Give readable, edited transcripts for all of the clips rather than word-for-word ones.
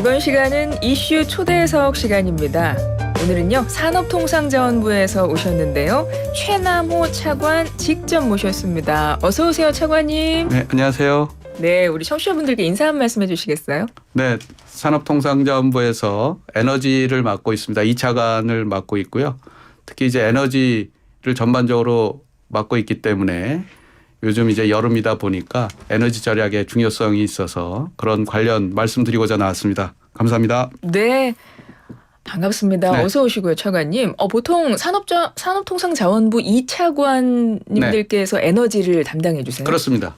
이번 시간은 이슈 초대석 시간입니다. 오늘은요 산업통상자원부에서 오셨는데요. 최남호 차관 직접 모셨습니다. 어서 오세요, 차관님. 네, 안녕하세요. 네, 우리 청취자분들께 인사 한 말씀 해주시겠어요? 네, 산업통상자원부에서 에너지를 맡고 있습니다. 2차관을 맡고 있고요. 특히 이제 에너지를 전반적으로 맡고 있기 때문에 요즘 이제 여름이다 보니까 에너지 절약의 중요성이 있어서 그런 관련 말씀드리고자 나왔습니다. 감사합니다. 네. 반갑습니다. 네. 어서 오시고요, 차관님. 보통 산업통상자원부 2차관님들께서 에너지를 담당해 주세요. 그렇습니다.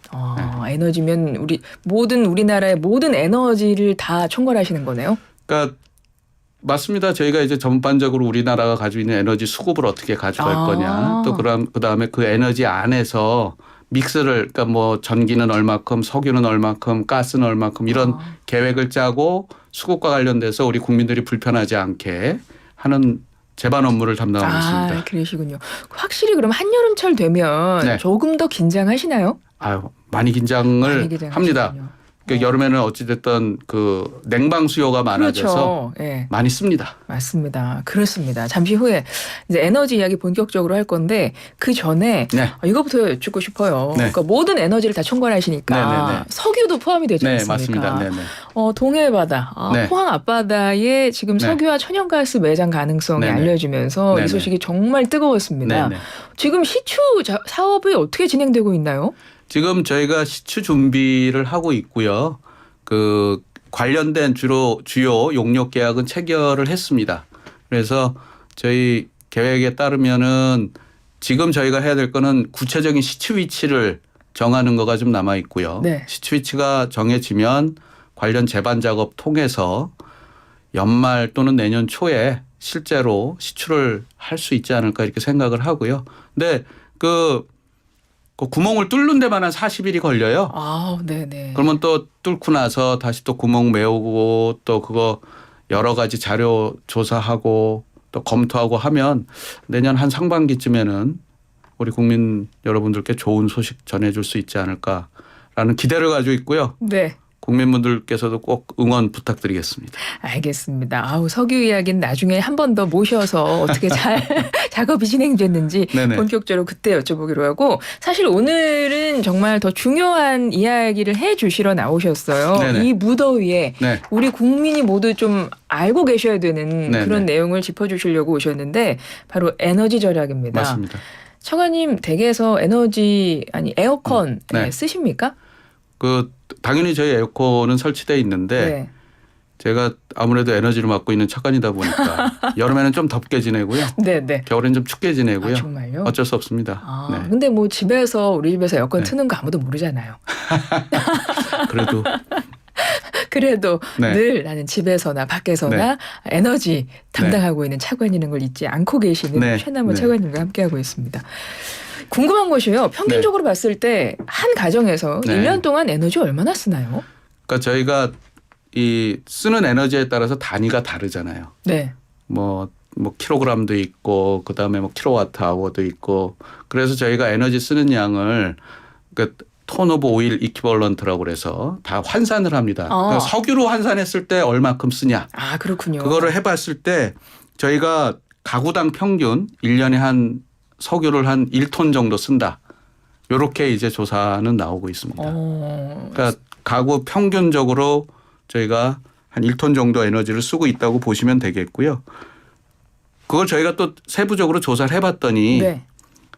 에너지면 우리나라의 모든 에너지를 다 총괄하시는 거네요. 그러니까 맞습니다. 저희가 이제 전반적으로 우리나라가 가지고 있는 에너지 수급을 어떻게 가져갈 거냐. 또 그다음에 그 에너지 안에서 믹스를 그러니까 뭐 전기는 얼마큼, 석유는 얼마큼, 가스는 얼마큼 이런 계획을 짜고 수급과 관련돼서 우리 국민들이 불편하지 않게 하는 제반 업무를 담당하고 있습니다. 그러시군요. 확실히 그럼 한여름철 되면 네. 조금 더 긴장하시나요? 많이 긴장을 합니다. 하시군요. 여름에는 어찌됐든 그 냉방 수요가 많아져서 그렇죠. 네. 많이 씁니다. 맞습니다. 그렇습니다. 잠시 후에 이제 에너지 이야기 본격적으로 할 건데 그 전에 이거부터 여쭙고 싶어요. 네. 그러니까 모든 에너지를 다 총괄하시니까 네네네. 석유도 포함이 되지 네, 않습니까? 맞습니다. 네네. 동해 바다, 네. 포항 앞바다에 지금 네. 석유와 천연가스 매장 가능성이 네네. 알려지면서 네네. 이 소식이 정말 뜨거웠습니다. 네네. 지금 시추 사업이 어떻게 진행되고 있나요? 지금 저희가 시추 준비를 하고 있고요. 그 관련된 주요 용역 계약은 체결을 했습니다. 그래서 저희 계획에 따르면은 지금 저희가 해야 될 거는 구체적인 시추 위치를 정하는 거가 좀 남아 있고요. 네. 시추 위치가 정해지면 관련 제반 작업 통해서 연말 또는 내년 초에 실제로 시추를 할 수 있지 않을까 이렇게 생각을 하고요. 근데 그 구멍을 뚫는 데만 한 40일이 걸려요. 네네. 그러면 또 뚫고 나서 다시 또 구멍 메우고 또 그거 여러 가지 자료 조사하고 또 검토하고 하면 내년 한 상반기쯤에는 우리 국민 여러분들께 좋은 소식 전해줄 수 있지 않을까라는 기대를 가지고 있고요. 네. 국민분들께서도 꼭 응원 부탁드리겠습니다. 알겠습니다. 석유 이야기는 나중에 한 번 더 모셔서 어떻게 잘 작업이 진행됐는지 네네. 본격적으로 그때 여쭤보기로 하고 사실 오늘은 정말 더 중요한 이야기를 해 주시러 나오셨어요. 네네. 이 무더위에 네. 우리 국민이 모두 좀 알고 계셔야 되는 네네. 그런 내용을 짚어주시려고 오셨는데 바로 에너지 절약입니다. 맞습니다. 차관님 댁에서 에어컨 네. 쓰십니까? 당연히 저희 에어컨은 설치되어 있는데 네. 제가 아무래도 에너지를 맡고 있는 차관이다 보니까 여름에는 좀 덥게 지내고요. 네. 겨울에는 좀 춥게 지내고요. 정말요? 어쩔 수 없습니다. 네. 근데 뭐 우리 집에서 에어컨 네. 트는 거 아무도 모르잖아요. 그래도 네. 늘 나는 집에서나 밖에서나 에너지 담당하고 있는 차관이라는 걸 잊지 않고 계시는 최남호 차관님과 함께하고 있습니다. 궁금한 것이요. 평균적으로 봤을 때 한 가정에서 1년 동안 에너지 얼마나 쓰나요? 그러니까 저희가 이 쓰는 에너지에 따라서 단위가 다르잖아요. 네. 뭐 킬로그램도 있고 그다음에 뭐 킬로와트 아워도 있고 그래서 저희가 에너지 쓰는 양을 톤 오브 오일 이퀴벌런트라고 그래서 다 환산을 합니다. 그러니까 석유로 환산했을 때 얼마큼 쓰냐. 그렇군요. 그거를 해봤을 때 저희가 가구당 평균 1년에 석유를 한 1톤 정도 쓴다. 이렇게 이제 조사는 나오고 있습니다. 그러니까 가구 평균적으로 저희가 한 1톤 정도 에너지를 쓰고 있다고 보시면 되겠고요. 그걸 저희가 또 세부적으로 조사를 해봤더니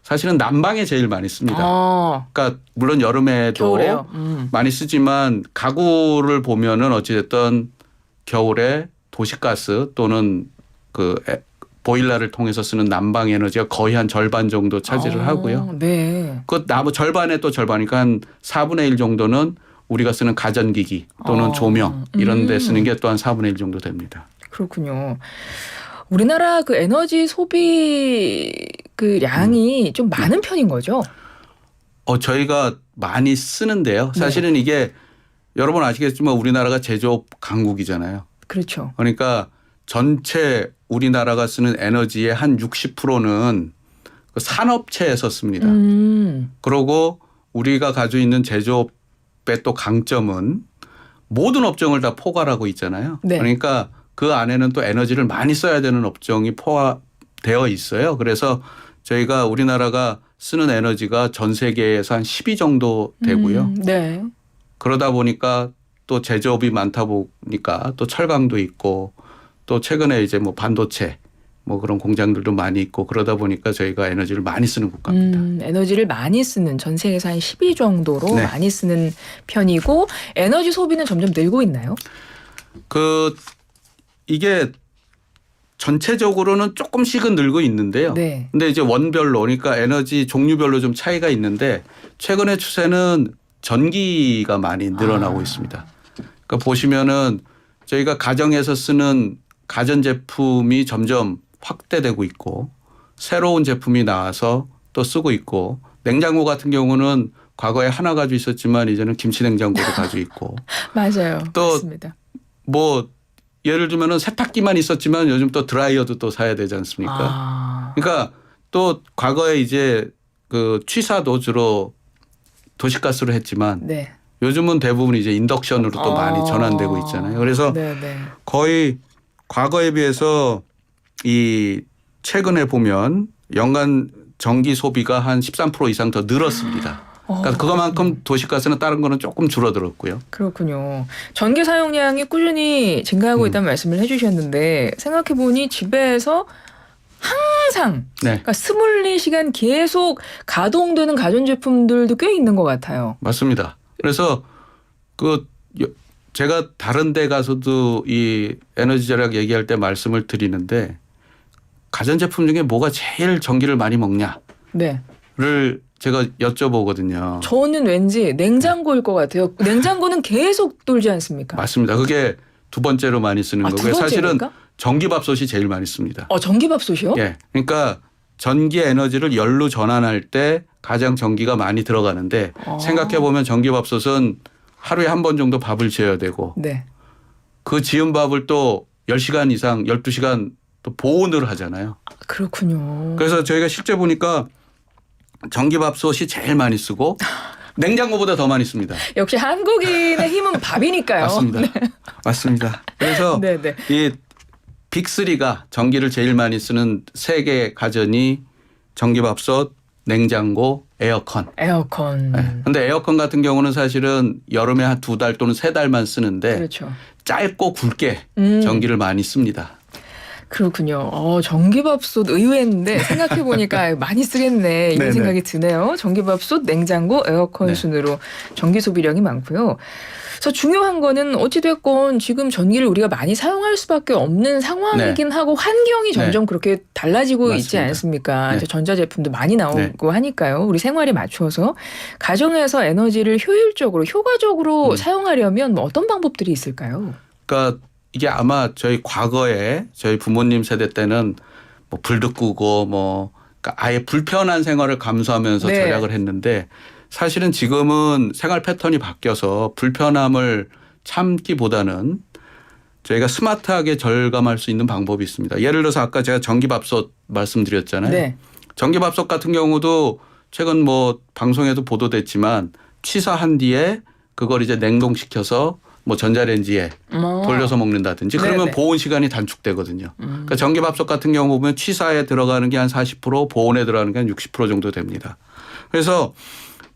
사실은 난방에 제일 많이 씁니다. 그러니까 물론 여름에도 겨울에요. 많이 쓰지만 가구를 보면은 어찌됐든 겨울에 도시가스 또는 보일러를 통해서 쓰는 난방 에너지가 거의 한 절반 정도 차지를 하고요. 네. 절반에 또 절반이니까 한 4분의 1 정도는 우리가 쓰는 가전기기 또는 조명 이런 데 쓰는 게 또 한 4분의 1 정도 됩니다. 그렇군요. 우리나라 에너지 소비 양이 좀 많은 편인 거죠? 저희가 많이 쓰는데요. 사실은 이게 여러분 아시겠지만 우리나라가 제조업 강국이잖아요. 그렇죠. 그러니까 전체 우리나라가 쓰는 에너지의 한 60%는 산업체에서 씁니다. 그리고 우리가 가지고 있는 제조업의 또 강점은 모든 업종을 다 포괄하고 있잖아요. 네. 그러니까 그 안에는 또 에너지를 많이 써야 되는 업종이 포함되어 있어요. 그래서 저희가 우리나라가 쓰는 에너지가 전 세계에서 한 10위 정도 되고요. 네. 그러다 보니까 또 제조업이 많다 보니까 또 철강도 있고 또 최근에 이제 뭐 반도체 뭐 그런 공장들도 많이 있고 그러다 보니까 저희가 에너지를 많이 쓰는 국가입니다. 에너지를 많이 쓰는 전 세계에서 한 10위 정도로 네. 많이 쓰는 편이고 에너지 소비는 점점 늘고 있나요? 이게 전체적으로는 조금씩은 늘고 있는데요. 네. 근데 이제 원별로 그러니까 에너지 종류별로 좀 차이가 있는데 최근의 추세는 전기가 많이 늘어나고 있습니다. 그러니까 보시면은 저희가 가정에서 쓰는 가전제품이 점점 확대되고 있고 새로운 제품이 나와서 또 쓰고 있고 냉장고 같은 경우는 과거에 하나 가지고 있었지만 이제는 김치 냉장고도 가지고 있고 맞아요. 또 맞습니다. 뭐 예를 들면은 세탁기만 있었지만 요즘 또 드라이어도 또 사야 되지 않습니까? 그러니까 또 과거에 이제 그 취사도 주로 도시가스로 했지만 네. 요즘은 대부분 이제 인덕션으로 또 많이 전환되고 있잖아요. 그래서 네네. 거의 과거에 비해서 이 최근에 보면 연간 전기 소비가 한 13% 이상 더 늘었습니다. 그러니까 그것만큼 도시가스는 다른 거는 조금 줄어들었고요. 그렇군요. 전기 사용량이 꾸준히 증가하고 있다는 말씀을 해주셨는데 생각해보니 집에서 항상 네. 그러니까 24시간 계속 가동되는 가전제품들도 꽤 있는 것 같아요. 맞습니다. 그래서 제가 다른 데 가서도 이 에너지 절약 얘기할 때 말씀을 드리는데 가전제품 중에 뭐가 제일 전기를 많이 먹냐를 네. 제가 여쭤보거든요. 저는 왠지 냉장고일 것 같아요. 냉장고는 계속 돌지 않습니까? 맞습니다. 그게 두 번째로 많이 쓰는 두 거고요. 사실은 번째입니까? 전기밥솥이 제일 많이 씁니다. 전기밥솥이요? 예. 그러니까 전기 에너지를 열로 전환할 때 가장 전기가 많이 들어가는데 생각해 보면 전기밥솥은 하루에 한 번 정도 밥을 지어야 되고 네. 그 지은 밥을 또 10시간 이상 12시간 또 보온을 하잖아요. 그렇군요. 그래서 저희가 실제 보니까 전기밥솥이 제일 많이 쓰고 냉장고보다 더 많이 씁니다. 역시 한국인의 힘은 밥이니까요. 맞습니다. 맞습니다. 그래서 네네. 이 빅3가 전기를 제일 많이 쓰는 세계 가전이 전기밥솥, 냉장고, 에어컨. 에어컨. 네. 근데 에어컨 같은 경우는 사실은 여름에 한 2달 또는 3달만 쓰는데 그렇죠. 짧고 굵게 전기를 많이 씁니다. 그렇군요. 전기밥솥 의외인데 생각해보니까 많이 쓰겠네 이런 네네. 생각이 드네요. 전기밥솥, 냉장고, 에어컨 네. 순으로 전기 소비량이 많고요. 그래서 중요한 거는 어찌됐건 지금 전기를 우리가 많이 사용할 수밖에 없는 상황이긴 하고 환경이 점점 그렇게 달라지고 있지 맞습니다. 않습니까? 네. 이제 전자제품도 많이 나오고 하니까요. 우리 생활에 맞춰서 가정에서 에너지를 효율적으로 효과적으로 사용하려면 뭐 어떤 방법들이 있을까요? 그러니까 이게 아마 저희 과거에 저희 부모님 세대 때는 뭐 불도 끄고 뭐 그러니까 아예 불편한 생활을 감수하면서 네. 절약을 했는데 사실은 지금은 생활 패턴이 바뀌어서 불편함을 참기보다는 저희가 스마트하게 절감할 수 있는 방법이 있습니다. 예를 들어서 아까 제가 전기밥솥 말씀드렸잖아요. 네. 전기밥솥 같은 경우도 최근 뭐 방송에도 보도됐지만 취사한 뒤에 그걸 이제 냉동시켜서 뭐 전자레인지에 돌려서 먹는다든지 그러면 네네. 보온 시간이 단축되거든요. 그러니까 전기밥솥 같은 경우 보면 취사에 들어가는 게 한 40% 보온에 들어가는 게 한 60% 정도 됩니다. 그래서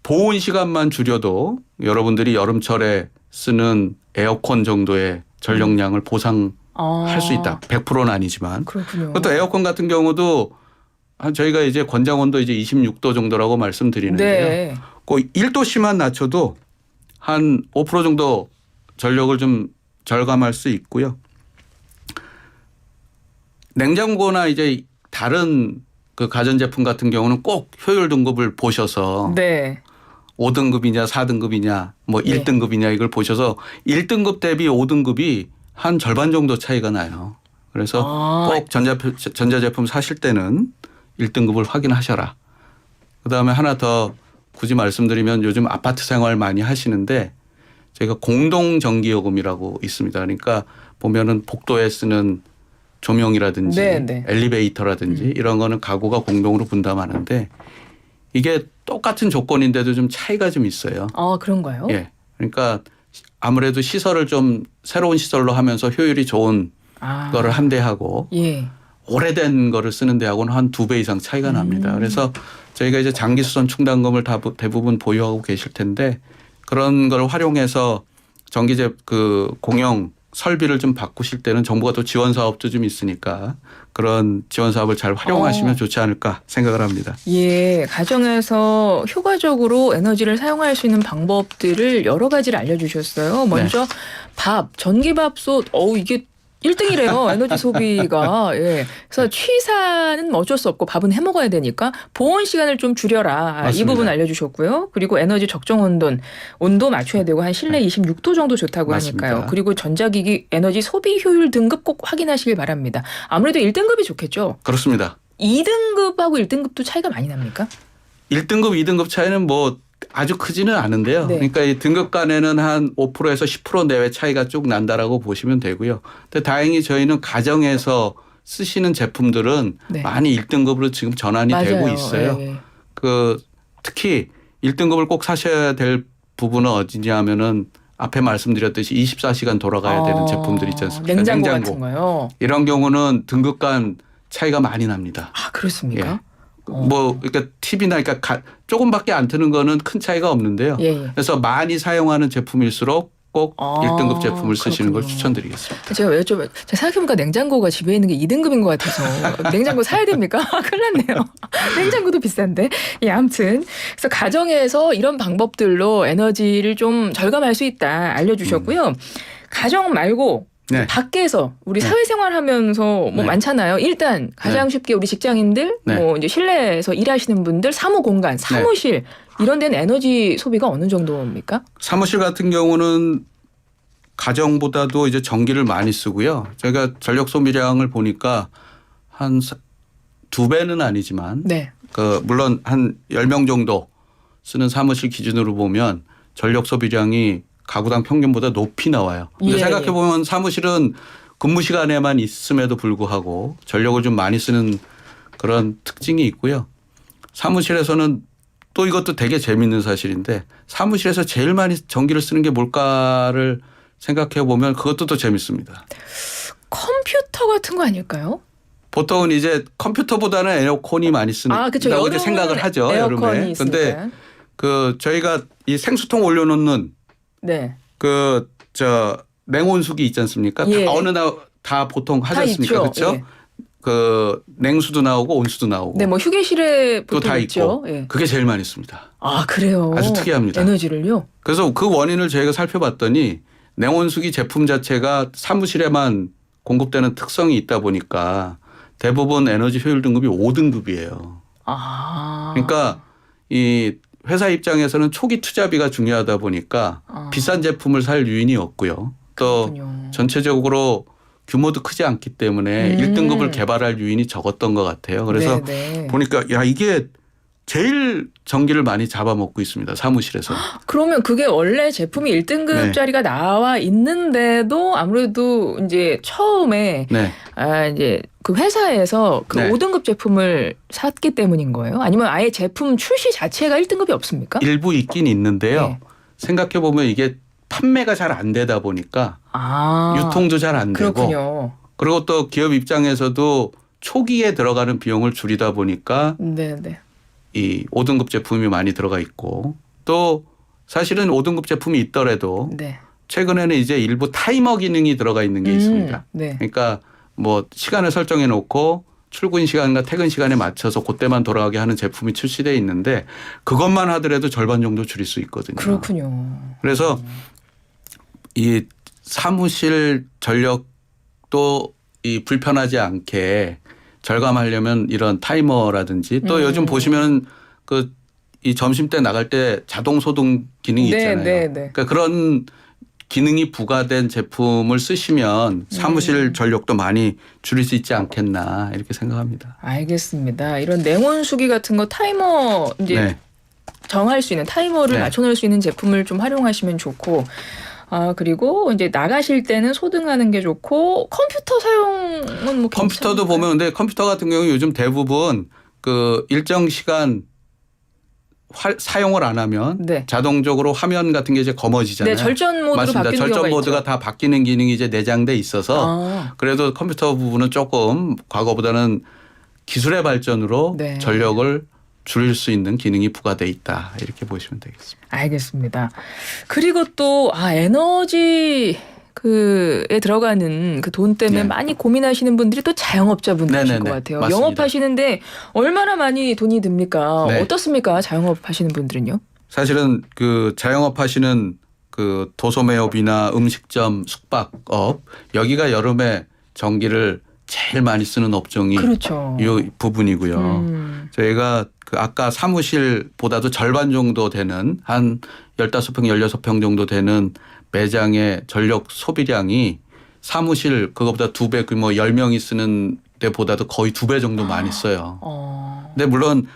보온 시간만 줄여도 여러분들이 여름철에 쓰는 에어컨 정도의 전력량을 보상할 수 있다. 100%는 아니지만. 그렇군요. 또 에어컨 같은 경우도 저희가 이제 권장 온도 이제 26도 정도라고 말씀드리는데요. 네. 그 1도씨만 낮춰도 한 5% 정도 전력을 좀 절감할 수 있고요. 냉장고나 이제 다른 그 가전제품 같은 경우는 꼭 효율 등급을 보셔서 네. 5등급이냐 4등급이냐 뭐 네. 1등급이냐 이걸 보셔서 1등급 대비 5등급이 한 절반 정도 차이가 나요. 그래서 꼭 전자제품 사실 때는 1등급을 확인하셔라. 그다음에 하나 더 굳이 말씀드리면 요즘 아파트 생활 많이 하시는데 저희가 공동전기요금이라고 있습니다. 그러니까 보면은 복도에 쓰는 조명이라든지 네. 엘리베이터라든지 이런 거는 가구가 공동으로 분담하는데 이게 똑같은 조건인데도 좀 차이가 좀 있어요. 그런가요? 예. 그러니까 아무래도 시설을 좀 새로운 시설로 하면서 효율이 좋은 거를 한 대 하고 예. 오래된 거를 쓰는 데하고는 한 2배 이상 차이가 납니다. 그래서 저희가 이제 장기수선 충당금을 대부분 보유하고 계실 텐데 그런 걸 활용해서 전기제 그 공용 설비를 좀 바꾸실 때는 정부가 또 지원 사업도 좀 있으니까 그런 지원 사업을 잘 활용하시면 좋지 않을까 생각을 합니다. 예, 가정에서 효과적으로 에너지를 사용할 수 있는 방법들을 여러 가지를 알려주셨어요. 먼저 밥, 전기밥솥, 이게 1등이래요. 에너지 소비가. 예. 그래서 취사는 어쩔 수 없고 밥은 해 먹어야 되니까 보온 시간을 좀 줄여라. 맞습니다. 이 부분 알려주셨고요. 그리고 에너지 적정 온도 맞춰야 되고 한 실내 26도 정도 좋다고 맞습니다. 하니까요. 그리고 전자기기 에너지 소비 효율 등급 꼭 확인하시길 바랍니다. 아무래도 1등급이 좋겠죠. 그렇습니다. 2등급하고 1등급도 차이가 많이 납니까? 1등급, 2등급 차이는 뭐 아주 크지는 않은데요. 네. 그러니까 이 등급 간에는 한 5%에서 10% 내외 차이가 쭉 난다라고 보시면 되고요. 근데 다행히 저희는 가정에서 쓰시는 제품들은 네. 많이 1등급으로 지금 전환이 맞아요. 되고 있어요. 예. 그 특히 1등급을 꼭 사셔야 될 부분은 어디냐면은 앞에 말씀드렸듯이 24시간 돌아가야 되는 제품들 있지 않습니까? 냉장고 같은 거요. 이런 경우는 등급 간 차이가 많이 납니다. 아, 그렇습니까? 예. 뭐 그러니까 TV나 그러니까 조금밖에 안 트는 거는 큰 차이가 없는데요. 예. 그래서 많이 사용하는 제품일수록 꼭 1등급 제품을 쓰시는 걸 그렇군요. 추천드리겠습니다. 제가 제가 생각해보니까 냉장고가 집에 있는 게 2등급인 것 같아서 냉장고 사야 됩니까? 큰일 났네요. 냉장고도 비싼데. 예, 아무튼 그래서 가정에서 이런 방법들로 에너지를 좀 절감할 수 있다 알려주셨고요. 가정 말고 네. 밖에서 우리 사회생활하면서 뭐 네. 많잖아요. 일단 가장 쉽게 우리 직장인들, 네. 뭐 이제 실내에서 일하시는 분들, 사무 공간, 사무실 이런 데는 에너지 소비가 어느 정도입니까? 사무실 같은 경우는 가정보다도 이제 전기를 많이 쓰고요. 제가 전력 소비량을 보니까 한 2배는 아니지만 네. 그 물론 한 10명 정도 쓰는 사무실 기준으로 보면 전력 소비량이 가구당 평균보다 높이 나와요. 근데 예, 생각해 보면 사무실은 근무 시간에만 있음에도 불구하고 전력을 좀 많이 쓰는 그런 특징이 있고요. 사무실에서는 또 이것도 되게 재밌는 사실인데 사무실에서 제일 많이 전기를 쓰는 게 뭘까를 생각해 보면 그것도 또 재밌습니다. 컴퓨터 같은 거 아닐까요? 보통은 이제 컴퓨터보다는 에어컨이 많이 그렇죠. 쓴다고 이제 생각을 하죠. 여름에. 그런데 그 저희가 이 생수통 올려놓는 네. 냉온수기 있지 않습니까? 예. 다 어느 다 보통 하지 않습니까? 그렇죠? 예. 그 냉수도 나오고 온수도 나오고. 네, 뭐 휴게실에 또 보통 다 있죠. 있고. 예. 그게 제일 많이 씁니다. 아, 그래요. 아주 특이합니다. 에너지를요? 그래서 그 원인을 저희가 살펴봤더니 냉온수기 제품 자체가 사무실에만 공급되는 특성이 있다 보니까 대부분 에너지 효율 등급이 5등급이에요. 아. 그러니까 이 회사 입장에서는 초기 투자비가 중요하다 보니까 비싼 제품을 살 유인이 없고요. 또 그렇군요. 전체적으로 규모도 크지 않기 때문에 1등급을 개발할 유인이 적었던 것 같아요. 그래서 네네. 보니까 야 이게 제일 전기를 많이 잡아먹고 있습니다. 사무실에서. 그러면 그게 원래 제품이 1등급짜리가 나와 있는데도 아무래도 이제 처음에 네. 이제 그 회사에서 그 네. 5등급 제품을 샀기 때문인 거예요? 아니면 아예 제품 출시 자체가 1등급이 없습니까? 일부 있긴 있는데요. 네. 생각해 보면 이게 판매가 잘 안 되다 보니까 유통도 잘 안 되고 그렇군요. 그리고 또 기업 입장에서도 초기에 들어가는 비용을 줄이다 보니까 네네. 이 5등급 제품이 많이 들어가 있고 또 사실은 5등급 제품이 있더라도 네. 최근에는 이제 일부 타이머 기능이 들어가 있는 게 있습니다. 네. 그러니까 뭐 시간을 설정해 놓고 출근 시간과 퇴근 시간에 맞춰서 그때만 돌아가게 하는 제품이 출시되어 있는데 그것만 하더라도 절반 정도 줄일 수 있거든요. 그렇군요. 그래서 이 사무실 전력도 이 불편하지 않게 절감하려면 이런 타이머라든지 또 요즘 보시면 그 이 점심 때 나갈 때 자동 소등 기능이 있잖아요. 그러니까 그런 기능이 부과된 제품을 쓰시면 사무실 전력도 많이 줄일 수 있지 않겠나 이렇게 생각합니다. 알겠습니다. 이런 냉온수기 같은 거 타이머 이제 정할 수 있는 타이머를 맞춰놓을 수 있는 제품을 좀 활용하시면 좋고 그리고 이제 나가실 때는 소등하는 게 좋고 컴퓨터 사용은 뭐 컴퓨터도 보면 근데 컴퓨터 같은 경우 요즘 대부분 그 일정 시간 사용을 안 하면 네. 자동적으로 화면 같은 게 이제 검어지잖아요. 네, 절전 모드로 맞습니다. 바뀌는 절전 경우가 모드가 있죠. 다 바뀌는 기능이 이제 내장돼 있어서 그래도 컴퓨터 부분은 조금 과거보다는 기술의 발전으로 네. 전력을 줄일 수 있는 기능이 부과돼 있다. 이렇게 보시면 되겠습니다. 알겠습니다. 그리고 또 에너지 에 들어가는 그 돈 때문에 네. 많이 고민하시는 분들이 또 자영업자분들이실 네네네. 것 같아요. 맞습니다. 영업하시는데 얼마나 많이 돈이 듭니까? 네. 어떻습니까? 자영업 하시는 분들은요? 사실은 그 자영업 하시는 그 도소매업이나 음식점, 숙박업 여기가 여름에 전기를 제일 많이 쓰는 업종이 그렇죠. 이 부분이고요. 저희가 그 아까 사무실보다도 절반 정도 되는 한 15평, 16평 정도 되는 매장의 전력 소비량이 사무실 그거보다 2배, 뭐 10명이 쓰는 데보다도 거의 2배 정도 많이 써요. 근데 물론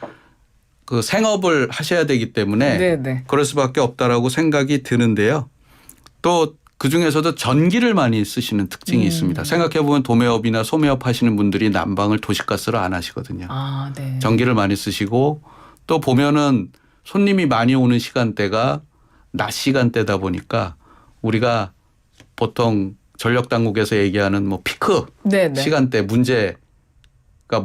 그 생업을 하셔야 되기 때문에 네네. 그럴 수밖에 없다라고 생각이 드는데요. 또 그중에서도 전기를 많이 쓰시는 특징이 있습니다. 생각해 보면 도매업이나 소매업 하시는 분들이 난방을 도시가스로 안 하시거든요. 네. 전기를 많이 쓰시고 또 보면은 손님이 많이 오는 시간대가 낮 시간대다 보니까 우리가 보통 전력 당국에서 얘기하는 뭐 피크 네네. 시간대 문제가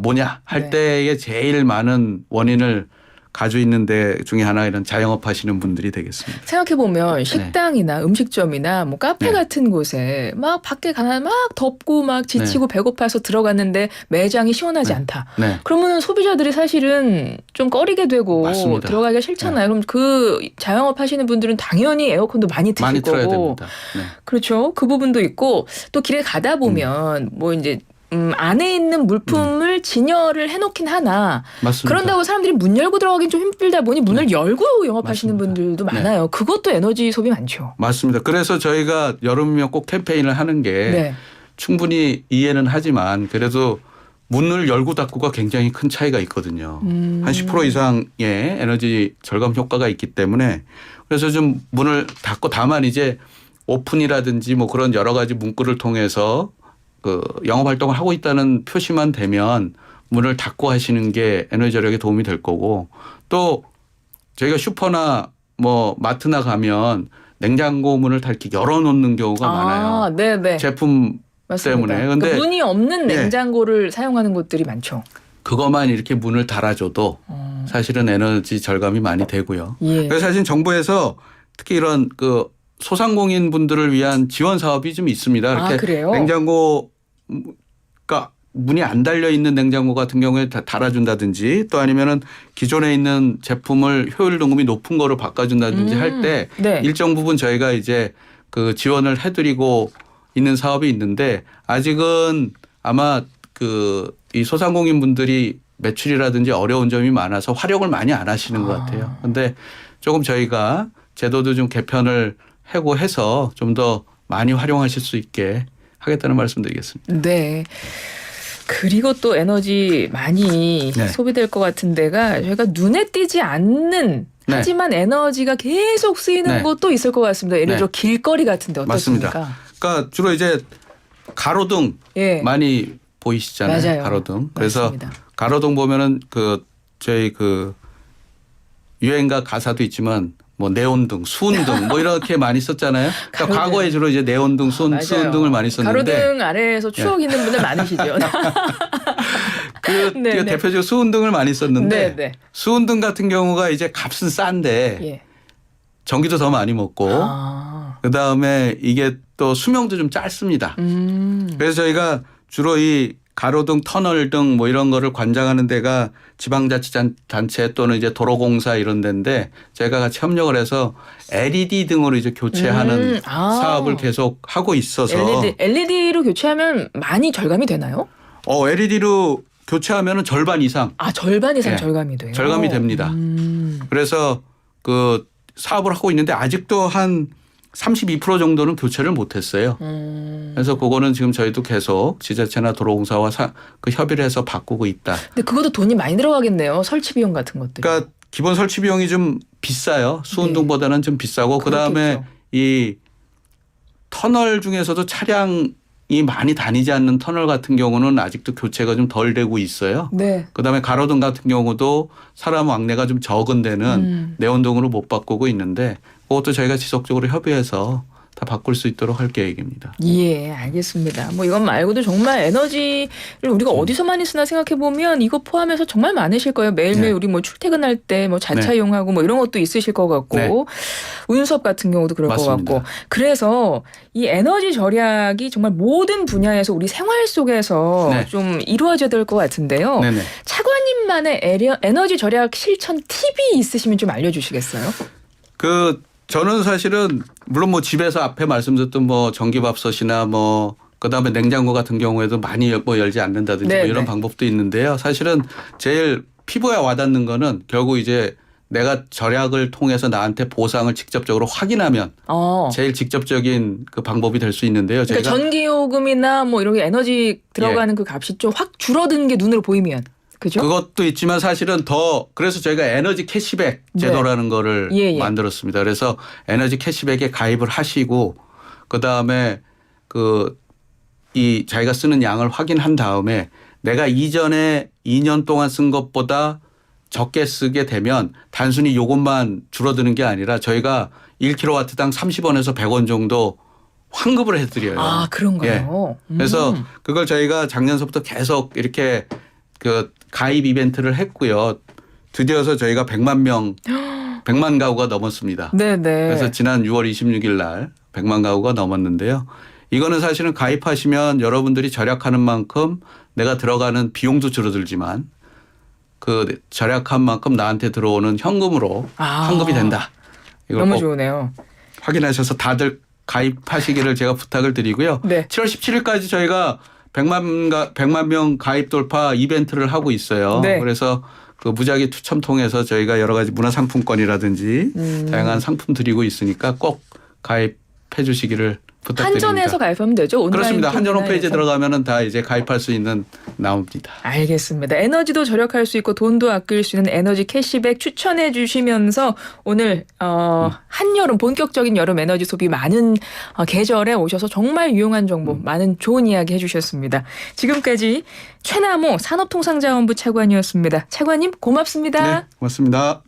뭐냐 할 네. 때에 제일 많은 원인을 가지고 있는 데 중에 하나 이런 자영업 하시는 분들이 되겠습니다. 생각해보면 식당이나 음식점이나 뭐 카페 네. 같은 곳에 막 밖에 가면 막 덥고 막 지치고 배고파서 들어갔는데 매장이 시원하지 네. 않다. 네. 그러면 소비자들이 사실은 좀 꺼리게 되고 맞습니다. 들어가기가 싫잖아요. 그럼 그 자영업 하시는 분들은 당연히 에어컨도 많이 트실 많이 틀어야 거고. 됩니다. 네. 그렇죠. 그 부분도 있고 또 길에 가다 보면 뭐 이제 안에 있는 물품을 진열을 해놓긴 하나 맞습니다. 그런다고 사람들이 문 열고 들어가긴 좀 힘들다 보니 문을 열고 영업하시는 맞습니다. 분들도 네. 많아요. 그것도 에너지 소비 많죠. 맞습니다. 그래서 저희가 여름이면 꼭 캠페인을 하는 게 네. 충분히 이해는 하지만 그래도 문을 열고 닫고가 굉장히 큰 차이가 있거든요. 한 10% 이상의 에너지 절감 효과가 있기 때문에 그래서 좀 문을 닫고 다만 이제 오픈이라든지 뭐 그런 여러 가지 문구를 통해서 그 영업 활동을 하고 있다는 표시만 되면 문을 닫고 하시는 게 에너지 절약에 도움이 될 거고 또 저희가 슈퍼나 뭐 마트나 가면 냉장고 문을 다 이렇게 열어놓는 경우가 많아요. 네네. 제품 맞습니다. 때문에. 그러니까 근데 문이 없는 네. 냉장고를 사용하는 곳들이 많죠. 그것만 이렇게 문을 달아줘도 사실은 에너지 절감이 많이 되고요. 예. 그래서 사실 정부에서 특히 이런 그 소상공인 분들을 위한 지원 사업이 좀 있습니다. 이렇게 그래요? 냉장고가 문이 안 달려 있는 냉장고 같은 경우에 다 달아준다든지 또 아니면은 기존에 있는 제품을 효율 등급이 높은 거로 바꿔준다든지 할 때 네. 일정 부분 저희가 이제 그 지원을 해드리고 있는 사업이 있는데 아직은 아마 그 이 소상공인 분들이 매출이라든지 어려운 점이 많아서 활용을 많이 안 하시는 것 같아요. 그런데 조금 저희가 제도도 좀 개편을 하고 해서 좀 더 많이 활용하실 수 있게 하겠다는 말씀드리겠습니다. 네. 그리고 또 에너지 많이 네. 소비될 것 같은 데가 저희가 눈에 띄지 않는 네. 하지만 에너지가 계속 쓰이는 네. 곳도 있을 것 같습니다. 예를 네. 들어 길거리 같은 데 어떻습니까? 맞습니다. 그러니까 주로 이제 가로등 예. 많이 보이시잖아요. 맞아요. 가로등. 그래서 맞습니다. 가로등 보면은 그 저희 그 유행가 가사도 있지만 뭐 네온등, 수은등 뭐 이렇게 많이 썼잖아요. 그러니까 가로등. 과거에 주로 이제 네온등, 맞아요. 수은등을 많이 썼는데 가로등 아래에서 추억 있는 분들 많으시죠. 그 네, 네. 대표적으로 수은등을 많이 썼는데 네, 네. 수은등 같은 경우가 이제 값은 싼데 예. 전기도 더 많이 먹고 그다음에 이게 또 수명도 좀 짧습니다. 그래서 저희가 주로 이 가로등, 터널등 뭐 이런 거를 관장하는 데가 지방자치단체 또는 이제 도로공사 이런 데인데 제가 같이 협력을 해서 LED 등으로 이제 교체하는 사업을 계속 하고 있어서 LED로 교체하면 많이 절감이 되나요? LED로 교체하면 절반 이상 절반 이상 네. 절감이 돼요. 절감이 됩니다. 그래서 그 사업을 하고 있는데 아직도 한 32% 정도는 교체를 못했어요. 그래서 그거는 지금 저희도 계속 지자체나 도로공사와 그 협의를 해서 바꾸고 있다. 근데 그것도 돈이 많이 들어가겠네요. 설치 비용 같은 것들. 그러니까 기본 설치 비용이 좀 비싸요. 수은등보다는 좀 비싸고 그다음에 이 터널 중에서도 차량 많이 다니지 않는 터널 같은 경우는 아직도 교체가 좀 덜 되고 있어요. 네. 그다음에 가로등 같은 경우도 사람 왕래가 좀 적은 데는 네온등으로 못 바꾸고 있는데 그것도 저희가 지속적으로 협의해서 다 바꿀 수 있도록 할 계획입니다. 예, 알겠습니다. 뭐 이것 말고도 정말 에너지를 우리가 어디서 많이 쓰나 생각해 보면 이거 포함해서 정말 많으실 거예요. 매일매일 네. 우리 뭐 출퇴근할 때 뭐 자차 네. 이용하고 뭐 이런 것도 있으실 것 같고 네. 운수업 같은 경우도 그럴 맞습니다. 것 같고 그래서 이 에너지 절약이 정말 모든 분야에서 우리 생활 속에서 네. 좀 이루어져야 될 것 같은데요. 네네. 차관님만의 에너지 절약 실천 팁이 있으시면 좀 알려주시겠어요? 저는 사실은 물론 뭐 집에서 앞에 말씀드렸던 뭐 전기밥솥이나 뭐 그다음에 냉장고 같은 경우에도 많이 뭐 열지 않는다든지 뭐 이런 방법도 있는데요. 사실은 제일 피부에 와닿는 거는 결국 이제 내가 절약을 통해서 나한테 보상을 직접적으로 확인하면 제일 직접적인 그 방법이 될 수 있는데요. 그러니까 전기요금이나 뭐 이런 게 에너지 들어가는 그 값이 좀 확 줄어드는 게 눈으로 보이면. 그죠? 그것도 있지만 사실은 그래서 저희가 에너지 캐시백 제도라는 거를 만들었습니다. 그래서 에너지 캐시백에 가입을 하시고 그다음에 자기가 쓰는 양을 확인한 다음에 내가 이전에 2년 동안 쓴 것보다 적게 쓰게 되면 단순히 요것만 줄어드는 게 아니라 저희가 1kW당 30원에서 100원 정도 환급을 해드려요. 아, 그런가요? 예. 그래서 그걸 저희가 작년서부터 계속 이렇게 가입 이벤트를 했고요. 드디어서 저희가 100만 가구가 넘었습니다. 네네. 그래서 지난 6월 26일 날 100만 가구가 넘었는데요. 이거는 사실은 가입하시면 여러분들이 절약하는 만큼 내가 들어가는 비용도 줄어들지만 그 절약한 만큼 나한테 들어오는 현금으로 환급이 된다. 이걸 너무 좋으네요. 확인하셔서 다들 가입하시기를 제가 부탁을 드리고요. 네. 7월 17일까지 저희가 100만 명 가입 돌파 이벤트를 하고 있어요. 네. 그래서 그 무작위 추첨 통해서 저희가 여러 가지 문화상품권이라든지 다양한 상품 드리고 있으니까 꼭 가입해 주시기를 부탁드립니다. 한전에서 가입하면 되죠? 온라인 그렇습니다. 한전 홈페이지에 들어가면은 다 이제 가입할 수 있는 나옵니다. 알겠습니다. 에너지도 절약할 수 있고 돈도 아낄 수 있는 에너지 캐시백 추천해 주시면서 오늘 한여름 본격적인 여름 에너지 소비 많은 계절에 오셔서 정말 유용한 정보 많은 좋은 이야기 해주셨습니다. 지금까지 최남호 산업통상자원부 차관이었습니다. 차관님 고맙습니다. 네, 고맙습니다.